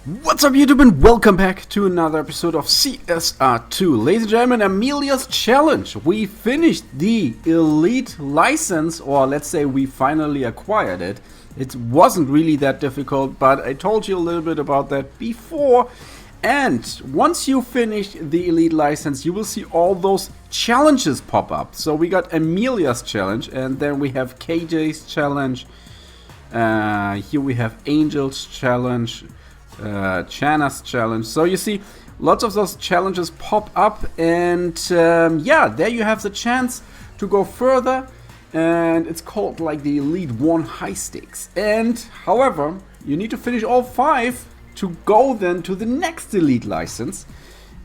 What's up YouTube and welcome back to another episode of CSR2. Ladies and gentlemen, Amelia'S challenge. We finished the elite license, or let's say we finally acquired it. It wasn't really that difficult, but I told you a little bit about that before. And once you finish the elite license, you will see all those challenges pop up. So we got Amelia'S challenge, and then we have KJ's challenge. Here we have Angel's challenge. Chana's challenge. So you see lots of those challenges pop up, and yeah, there you have the chance to go further, and it's called like the Elite 1 high stakes. And however, you need to finish all 5 to go then to the next elite license,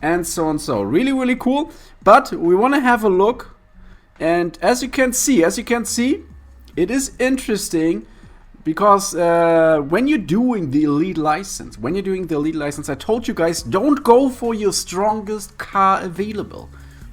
and so on. So really cool. But we want to have a look, and as you can see it is interesting. Because when you're doing the elite license, I told you guys, don't go for your strongest car available.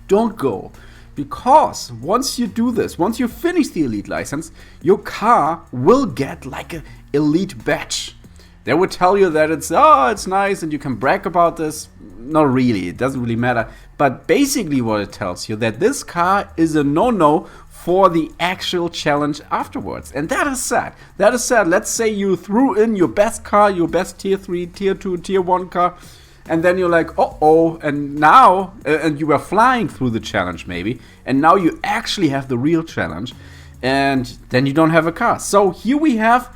Don't go. Because once you do this, once you finish the elite license, your car will get like an elite badge. They will tell you that it's nice and you can brag about this. Not really, it doesn't really matter. But basically what it tells you, that this car is a no-no for the actual challenge afterwards. And that is sad. That is sad. Let's say you threw in your best car, your best tier 3, tier 2, tier 1 car, and then you're like, and now, and you were flying through the challenge maybe, and now you actually have the real challenge, and then you don't have a car. So here we have,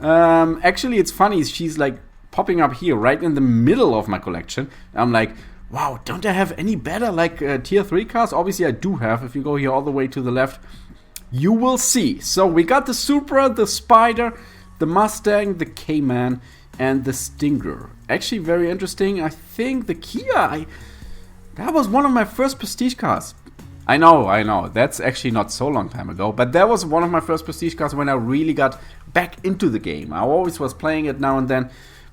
actually it's funny, she's like popping up here right in the middle of my collection. I'm like, wow, don't I have any better like tier 3 cars? Obviously I do have. If you go here all the way to the left, you will see. So we got the Supra, the Spider, the Mustang, the Cayman, and the Stinger. Actually very interesting. I think the Kia, that was one of my first prestige cars. I know, that's actually not so long time ago, but that was one of my first prestige cars when I really got back into the game. I always was playing it now and then,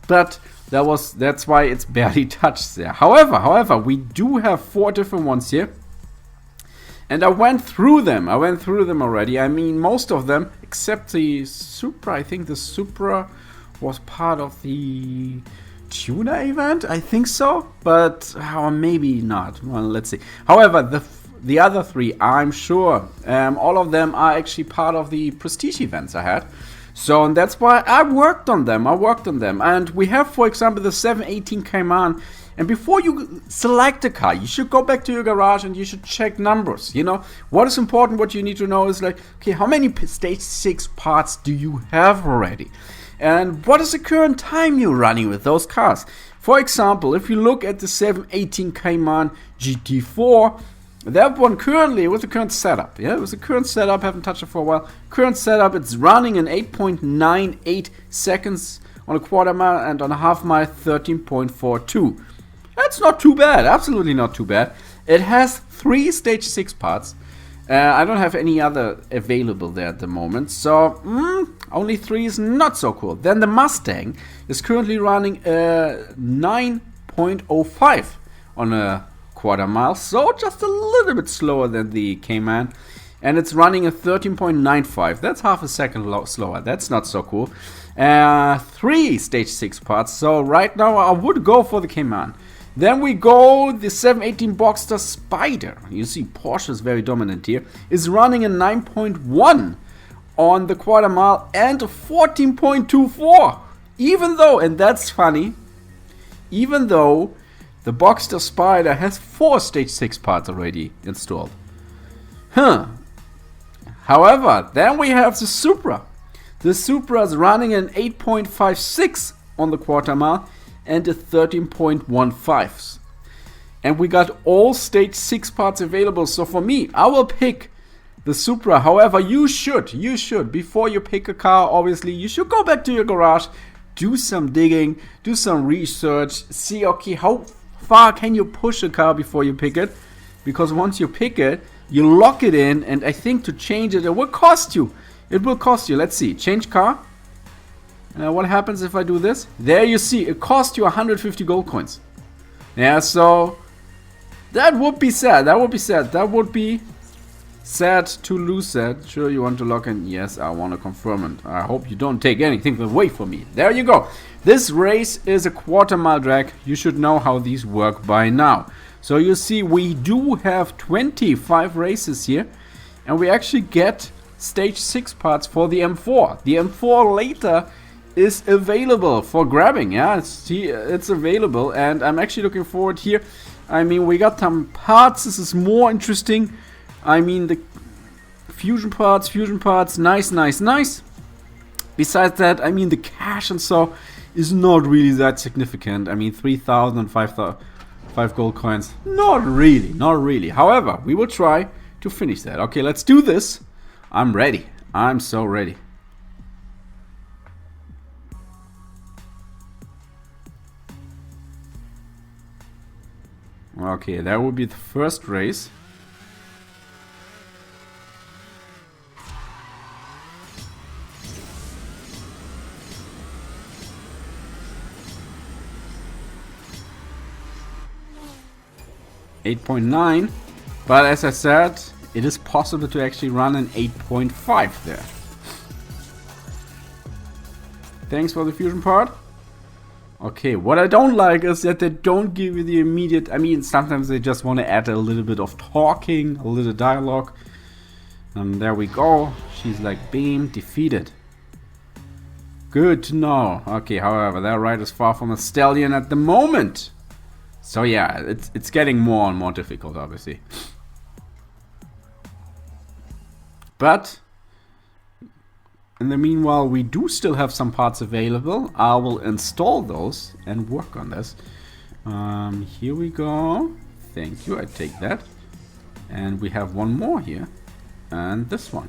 but that's why it's barely touched there. However, we do have 4 different ones here. And I went through them already. I mean, most of them, except the Supra. I think the Supra was part of the Tuna event. I think so, but maybe not. Well, let's see. However, the other 3, I'm sure, all of them are actually part of the Prestige events I had. So, and that's why I worked on them. And we have, for example, the 718 Cayman. And before you select a car, you should go back to your garage and you should check numbers. You know, what is important, what you need to know is like, okay, how many stage 6 parts do you have already? And what is the current time you're running with those cars? For example, if you look at the 718 Cayman GT4, that one currently, with the current setup, haven't touched it for a while. Current setup, it's running in 8.98 seconds on a quarter mile, and on a half mile 13.42. That's not too bad, absolutely not too bad. It has 3 stage 6 parts. I don't have any other available there at the moment, so only 3 is not so cool. Then the Mustang is currently running 9.05 on a quarter mile, so just a little bit slower than the Cayman, and it's running at 13.95. That's half a second slower. That's not so cool. 3 stage 6 parts, so right now I would go for the Cayman. Then we go the 718 Boxster Spider. You see Porsche is very dominant here. Is running a 9.1 on the quarter mile and a 14.24. Even though, and that's funny, even though the Boxster Spider has 4 stage 6 parts already installed. However, then we have the Supra. The Supra is running an 8.56 on the quarter mile and a 13.15. And we got all stage 6 parts available. So for me, I will pick the Supra. However, you should, before you pick a car, obviously, you should go back to your garage, do some digging, do some research, see, okay, how far can you push a car before you pick it? Because once you pick it, you lock it in, and I think to change it, it will cost you. Let's see, change car. What happens if I do this? There you see, it costs you 150 gold coins. Yeah, so that would be sad. That would be Sad to lose that. Sure, you want to lock in? Yes, I want to confirm it. I hope you don't take anything away from me. There you go. This race is a quarter-mile drag. You should know how these work by now. So you see, we do have 25 races here. And we actually get stage 6 parts for the M4. The M4 later is available for grabbing. Yeah, it's available. And I'm actually looking forward here. I mean, we got some parts. This is more interesting. I mean, the fusion parts, nice, nice, nice. Besides that, I mean, the cash and so is not really that significant. I mean, 3,000 and 5 gold coins. Not really, not really. However, we will try to finish that. Okay, let's do this. I'm ready. I'm so ready. Okay, that will be the first race. .9, but as I said, it is possible to actually run an 8.5 there. Thanks for the fusion part. Okay, what I don't like is that they don't give you the immediate... I mean, sometimes they just want to add a little bit of talking, a little dialogue. And there we go. She's like, beam, defeated. Good to know. Okay, however, that ride is far from a stallion at the moment. So yeah, it's getting more and more difficult, obviously. But in the meanwhile, we do still have some parts available. I will install those and work on this. Here we go. Thank you, I take that. And we have one more here. And this one.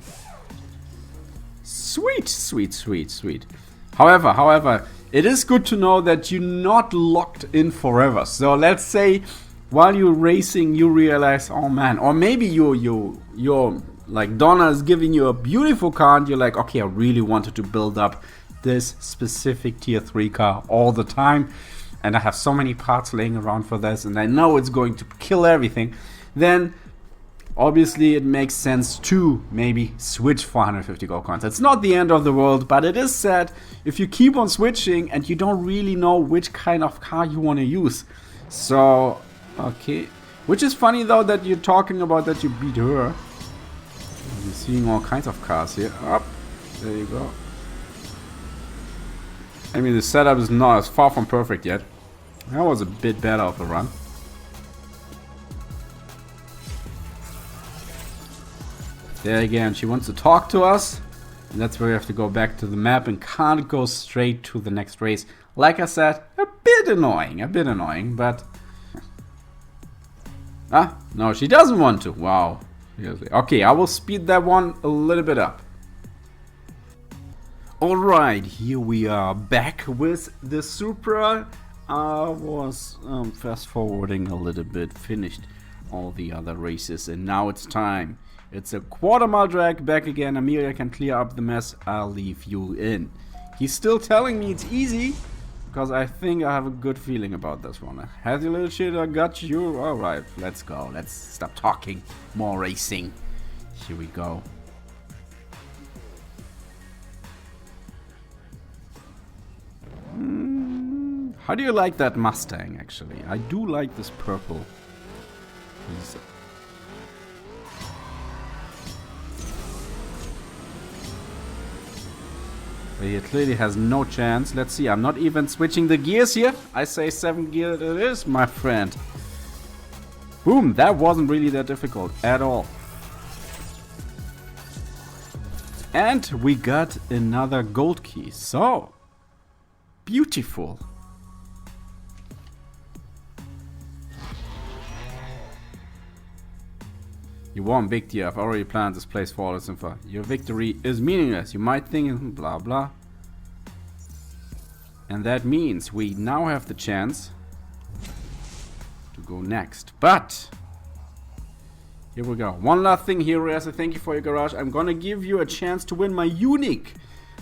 Sweet, sweet, sweet, sweet. However, it is good to know that you're not locked in forever. So let's say while you're racing, you realize, oh man, or maybe you're like Donna is giving you a beautiful car and you're like, okay, I really wanted to build up this specific tier 3 car all the time. And I have so many parts laying around for this and I know it's going to kill everything. Then obviously it makes sense to maybe switch for 150 gold coins. It's not the end of the world, but it is sad if you keep on switching and you don't really know which kind of car you want to use. So, okay. Which is funny though that you're talking about that you beat her. You're seeing all kinds of cars here. Up, there you go. I mean, the setup is not as far from perfect yet. That was a bit better of a run. There again, she wants to talk to us. And that's where we have to go back to the map and can't go straight to the next race. Like I said, a bit annoying, but... Ah, no, she doesn't want to. Wow. Seriously. Okay, I will speed that one a little bit up. Alright, here we are back with the Supra. I was fast forwarding a little bit, finished all the other races, and now it's time. It's a quarter-mile drag back again. Amelia can clear up the mess. I'll leave you in. He's still telling me it's easy, because I think I have a good feeling about this one. Has your little shit, I got you. Alright, let's go. Let's stop talking. More racing. Here we go. How do you like that Mustang, actually? I do like this purple piece. He clearly has no chance. Let's see, I'm not even switching the gears here. I say 7 gear it is, my friend. Boom, that wasn't really that difficult at all. And we got another gold key. So, beautiful. You won, big deal. I've already planned this place for all its info. Your victory is meaningless. You might think blah blah. And that means we now have the chance to go next. But here we go. One last thing here, as a thank you for your garage. I'm gonna give you a chance to win my unique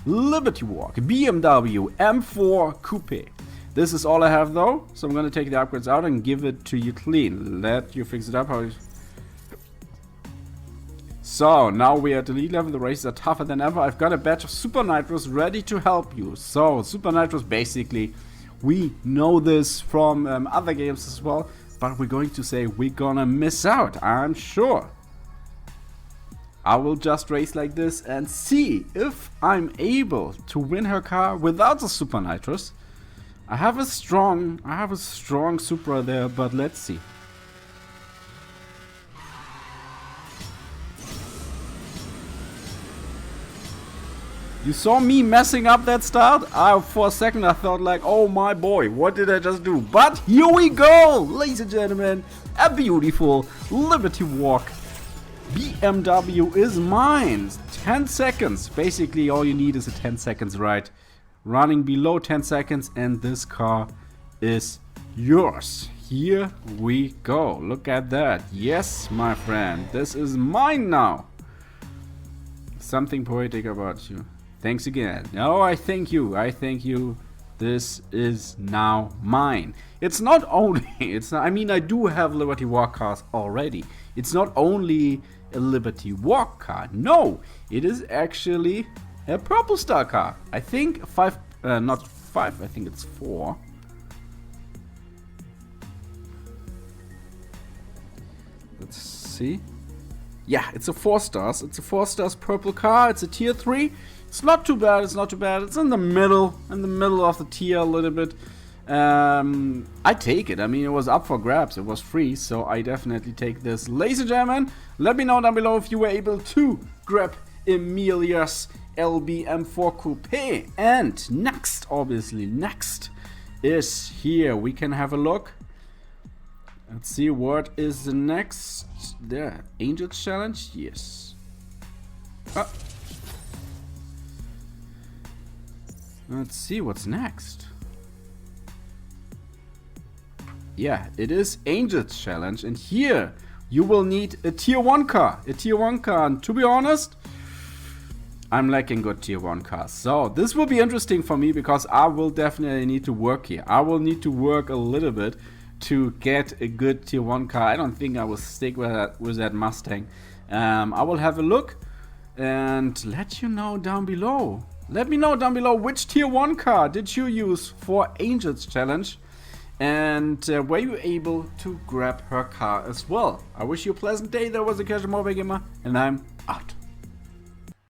Liberty Walk BMW M4 Coupe. This is all I have though, so I'm gonna take the upgrades out and give it to you clean. Let you fix it up how you... So, now we are at elite level, the races are tougher than ever. I've got a batch of Super Nitros ready to help you. So, Super Nitros basically, we know this from other games as well, but we're going to say we're gonna miss out, I'm sure. I will just race like this and see if I'm able to win her car without the Super Nitros. I have a strong Supra there, but let's see. You saw me messing up that start? For a second I thought like, oh my boy, what did I just do? But here we go, ladies and gentlemen, a beautiful Liberty Walk. BMW is mine. 10 seconds. Basically all you need is a 10 seconds ride. Running below 10 seconds and this car is yours. Here we go. Look at that. Yes, my friend. This is mine now. Something poetic about you. Thanks again. No, I thank you. I thank you. This is now mine. It's not only, I mean, I do have Liberty Walk cars already. It's not only a Liberty Walk car. No, it is actually a Purple Star car. I think not 5, I think it's 4. Let's see. Yeah, it's a 4 stars. It's a 4 stars purple car. It's a tier 3. It's not too bad, it's not too bad. It's in the middle of the tier a little bit. I take it. I mean, it was up for grabs. It was free, so I definitely take this. Ladies and gentlemen, let me know down below if you were able to grab Amelia'S LBM4 Coupe. And next, obviously, next is here. We can have a look. Let's see, what is the next? There, Angel's Challenge? Yes. Let's see what's next. Yeah, it is Angel's Challenge, and here you will need a tier 1 car. A tier 1 car, and to be honest, I'm lacking good tier 1 cars. So this will be interesting for me because I will definitely need to work here. I will need to work a little bit to get a good tier 1 car. I don't think I will stick with that Mustang. I will have a look and let you know down below. Let me know down below which tier 1 car did you use for Angel's Challenge, and were you able to grab her car as well. I wish you a pleasant day. That was a Casual Mobile Gamer, and I'm out.